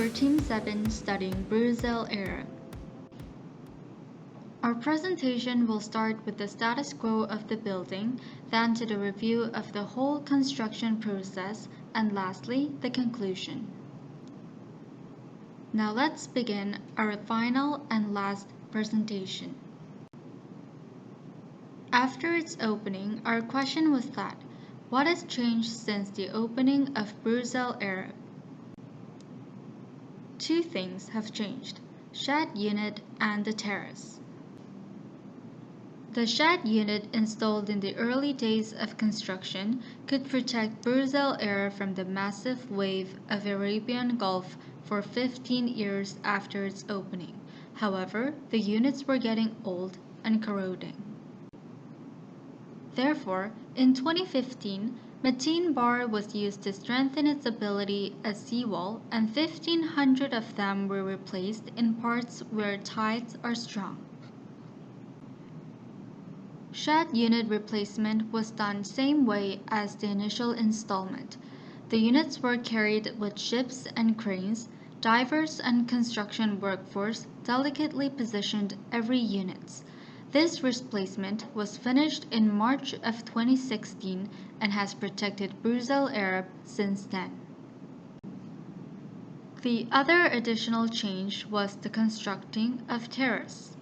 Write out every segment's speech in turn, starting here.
for Team 7 studying Burj Arab. Our presentation will start with the status quo of the building, then to the review of the whole construction process, and lastly, the conclusion. Now let's begin our final and last presentation. After its opening, our question was that, what has changed since the opening of Burj Arab? Two things have changed, shed unit and the terrace. The shed unit installed in the early days of construction could protect Burj Arab from the massive wave of Arabian Gulf for 15 years after its opening. However, the units were getting old and corroding. Therefore, in 2015, Munkhjin bar was used to strengthen its ability as seawall, and 1,500 of them were replaced in parts where tides are strong. Shed unit replacement was done same way as the initial installment. The units were carried with ships and cranes, divers and construction workforce delicately positioned every unit. This replacement was finished in March of 2016 and has protected Burj Arab since then. The other additional change was the constructing of terrace.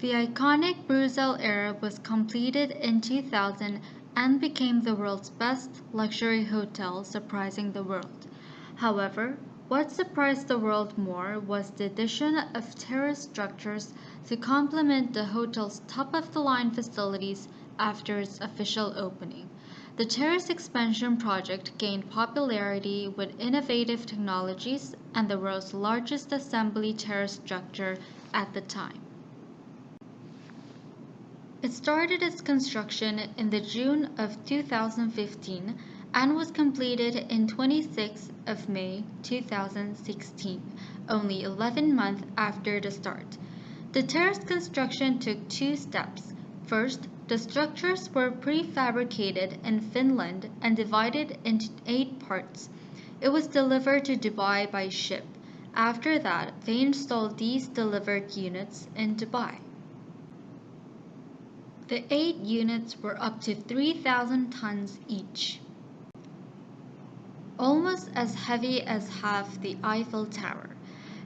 The iconic Burj Arab was completed in 2000 and became the world's best luxury hotel, surprising the world. However, what surprised the world more was the addition of terrace structures to complement the hotel's top-of-the-line facilities after its official opening. The terrace expansion project gained popularity with innovative technologies and the world's largest assembly terrace structure at the time. It started its construction in the June of 2015 and was completed in 26th of May 2016, only 11 months after the start. The terrace construction took two steps. First, the structures were prefabricated in Finland and divided into 8 parts. It was delivered to Dubai by ship. After that, they installed these delivered units in Dubai. The 8 units were up to 3,000 tons each, almost as heavy as half the Eiffel Tower.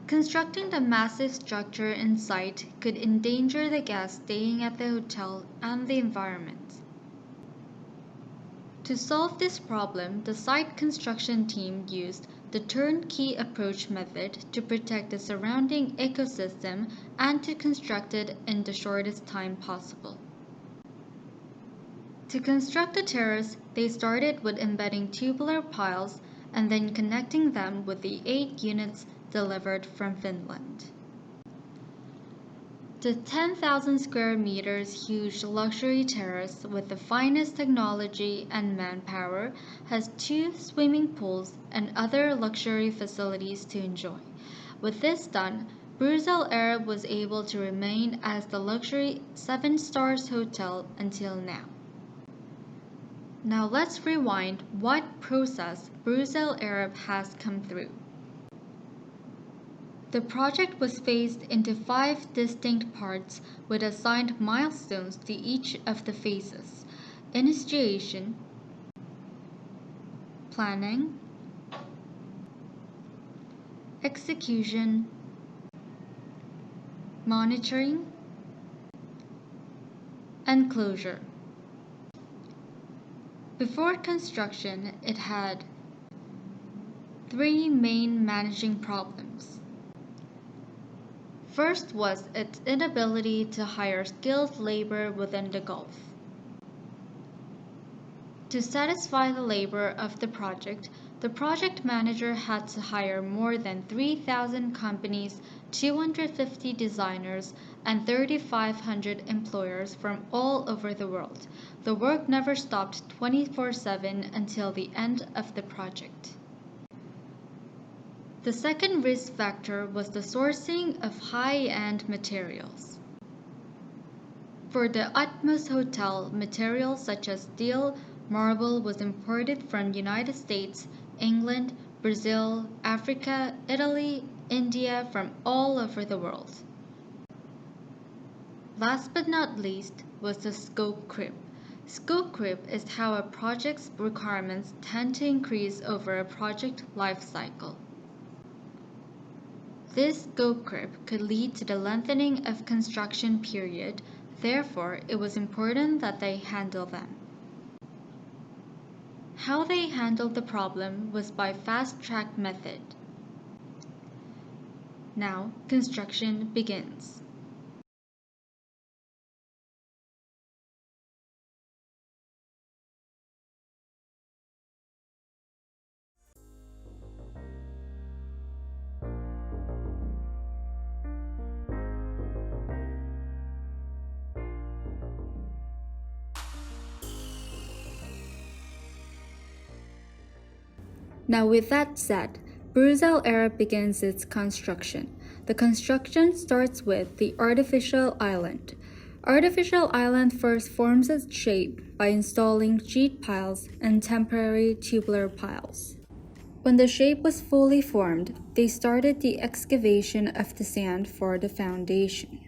Constructing the massive structure in sight could endanger the guests staying at the hotel and the environment. To solve this problem, the site construction team used the turnkey approach method to protect the surrounding ecosystem and to construct it in the shortest time possible. To construct the terrace, they started with embedding tubular piles and then connecting them with the 8 units delivered from Finland. The 10,000 square meters huge luxury terrace with the finest technology and manpower has 2 swimming pools and other luxury facilities to enjoy. With this done, Burj Arab was able to remain as the luxury 7-star hotel until now. Now let's rewind what process Burj Arab has come through. The project was phased into 5 distinct parts with assigned milestones to each of the phases: initiation, planning, execution, monitoring, and closure. Before construction, it had 3 main managing problems. First was its inability to hire skilled labor within the Gulf. To satisfy the labor of the project manager had to hire more than 3,000 companies, 250 designers, and 3,500 employers from all over the world. The work never stopped 24/7 until the end of the project. The second risk factor was the sourcing of high-end materials. For the Utmost Hotel, materials such as steel, marble was imported from United States, England, Brazil, Africa, Italy, India, from all over the world. Last but not least was the scope creep. Scope creep is how a project's requirements tend to increase over a project life cycle. This scope creep could lead to the lengthening of construction period, therefore it was important that they handle them. How they handled the problem was by fast-track method. Now, construction begins. Now with that said, Burj Al Arab begins its construction. The construction starts with the artificial island. Artificial island first forms its shape by installing sheet piles and temporary tubular piles. When the shape was fully formed, they started the excavation of the sand for the foundation.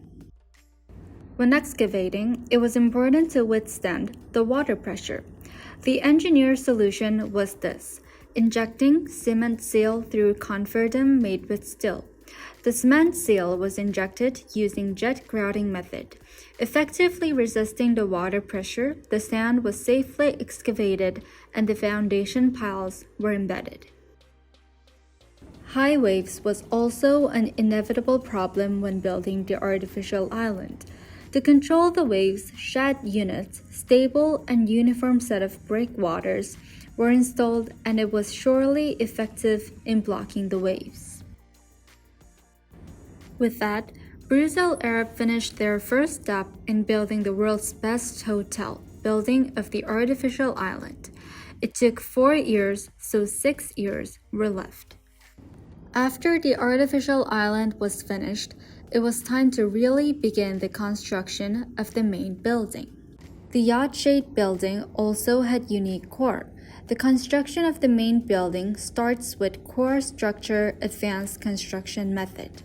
When excavating, it was important to withstand the water pressure. The engineer's solution was this: injecting cement seal through convertum made with steel. The cement seal was injected using jet grouting method. Effectively resisting the water pressure, the sand was safely excavated and the foundation piles were embedded. High waves was also an inevitable problem when building the artificial island. To control the waves, shed units, stable and uniform set of breakwaters were installed, and it was surely effective in blocking the waves. With that, Burj Al Arab finished their first step in building the world's best hotel, building of the artificial island. It took 4 years, so 6 years were left. After the artificial island was finished, it was time to really begin the construction of the main building. The yacht-shaped building also had unique core. The construction of the main building starts with core structure advanced construction method.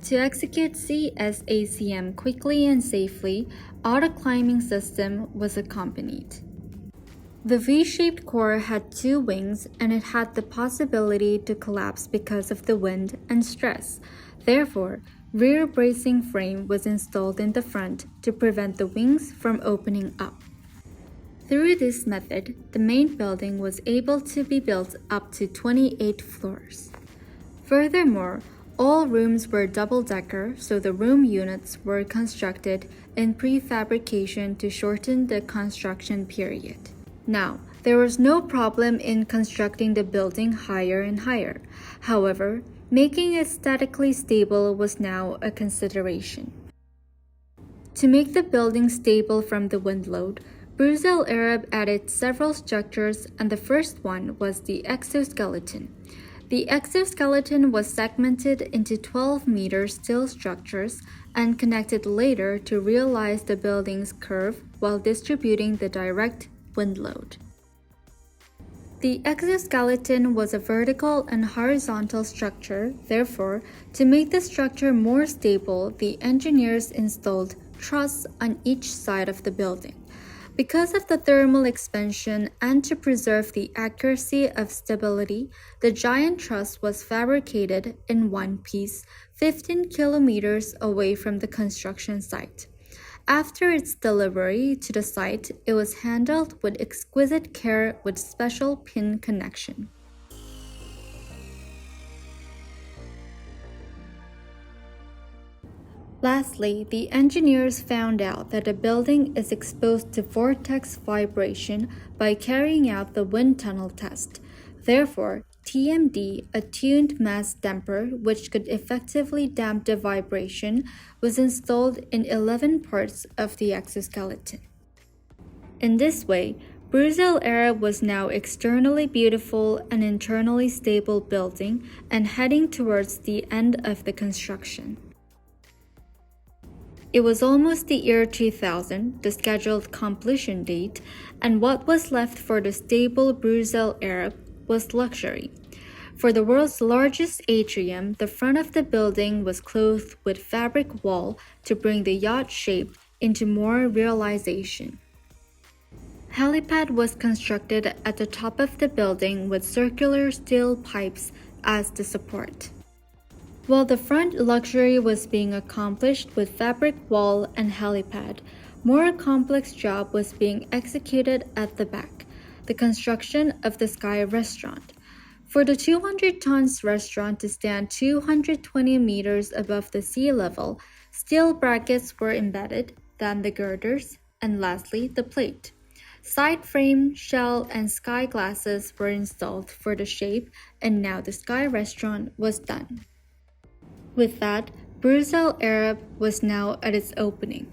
To execute CSACM quickly and safely, auto-climbing system was accompanied. The V-shaped core had 2 wings and it had the possibility to collapse because of the wind and stress. Therefore, rear bracing frame was installed in the front to prevent the wings from opening up. Through this method, the main building was able to be built up to 28 floors. Furthermore, all rooms were double-decker, so the room units were constructed in prefabrication to shorten the construction period. Now, there was no problem in constructing the building higher and higher. However, making it statically stable was now a consideration. To make the building stable from the wind load, Burj Al Arab added several structures, and the first one was the exoskeleton. The exoskeleton was segmented into 12-meter steel structures and connected later to realize the building's curve while distributing the direct wind load. The exoskeleton was a vertical and horizontal structure. Therefore, to make the structure more stable, the engineers installed truss on each side of the building. Because of the thermal expansion and to preserve the accuracy of stability, the giant truss was fabricated in one piece 15 kilometers away from the construction site. After its delivery to the site, it was handled with exquisite care with special pin connection. Lastly, the engineers found out that the building is exposed to vortex vibration by carrying out the wind tunnel test. Therefore, TMD, a tuned mass damper which could effectively damp the vibration, was installed in 11 parts of the exoskeleton. In this way, Burj Al Arab was now externally beautiful and internally stable building and heading towards the end of the construction. It was almost the year 2000, the scheduled completion date, and what was left for the stable Burj Al Arab was luxury. For the world's largest atrium, the front of the building was clothed with fabric wall to bring the yacht shape into more realization. Helipad was constructed at the top of the building with circular steel pipes as the support. While the front luxury was being accomplished with fabric wall and helipad, more complex job was being executed at the back, the construction of the Sky Restaurant. For the 200 tons restaurant to stand 220 meters above the sea level, steel brackets were embedded, then the girders, and lastly the plate. Side frame, shell, and sky glasses were installed for the shape, and now the Sky Restaurant was done. With that, Burj Al Arab was now at its opening.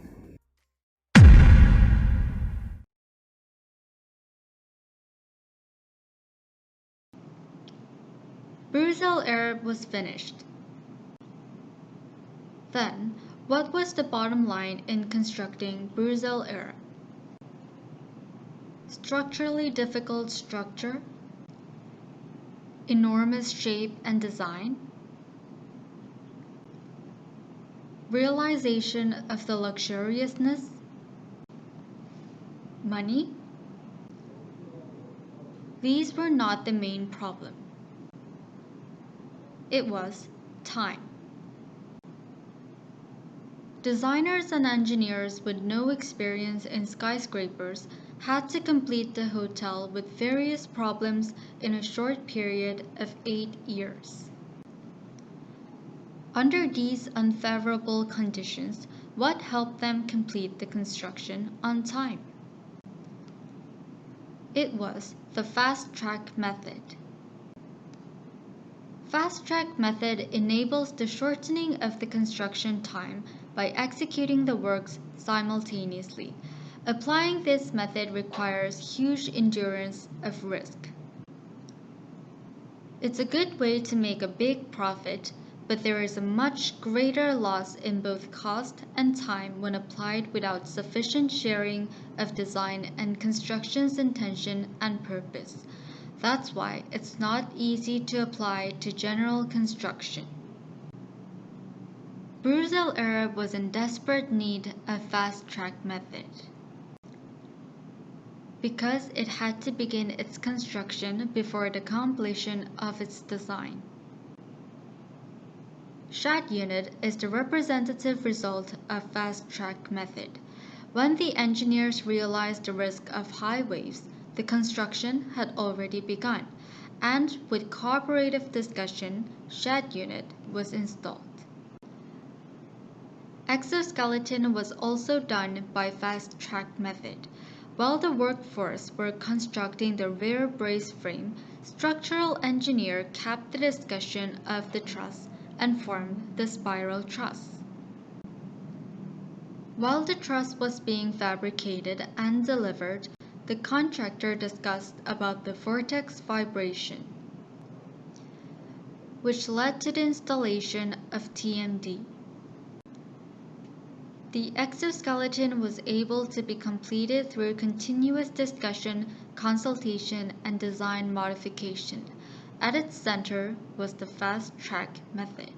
Burj Al Arab was finished. Then, what was the bottom line in constructing Burj Al Arab? Structurally difficult structure, enormous shape and design, realization of the luxuriousness, money. These were not the main problem. It was time. Designers and engineers with no experience in skyscrapers had to complete the hotel with various problems in a short period of 8 years. Under these unfavorable conditions, what helped them complete the construction on time? It was the fast-track method. Fast-track method enables the shortening of the construction time by executing the works simultaneously. Applying this method requires huge endurance of risk. It's a good way to make a big profit, but there is a much greater loss in both cost and time when applied without sufficient sharing of design and construction's intention and purpose. That's why it's not easy to apply to general construction. Burj Al Arab was in desperate need of fast-track method because it had to begin its construction before the completion of its design. Shad unit is the representative result of fast-track method. When the engineers realized the risk of high waves, the construction had already begun, and with cooperative discussion, Shad unit was installed. Exoskeleton was also done by fast-track method. While the workforce were constructing the rear brace frame, structural engineer capped the discussion of the truss and formed the spiral truss. While the truss was being fabricated and delivered, the contractor discussed about the vortex vibration, which led to the installation of TMD. The exoskeleton was able to be completed through continuous discussion, consultation, and design modification. At its center was the fast-track method.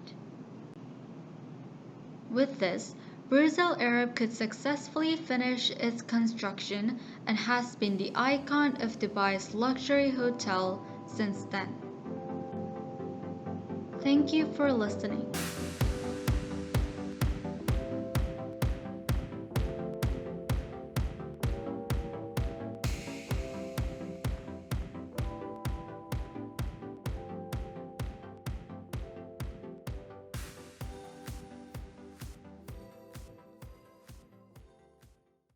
With this, Burj Al Arab could successfully finish its construction and has been the icon of Dubai's luxury hotel since then. Thank you for listening.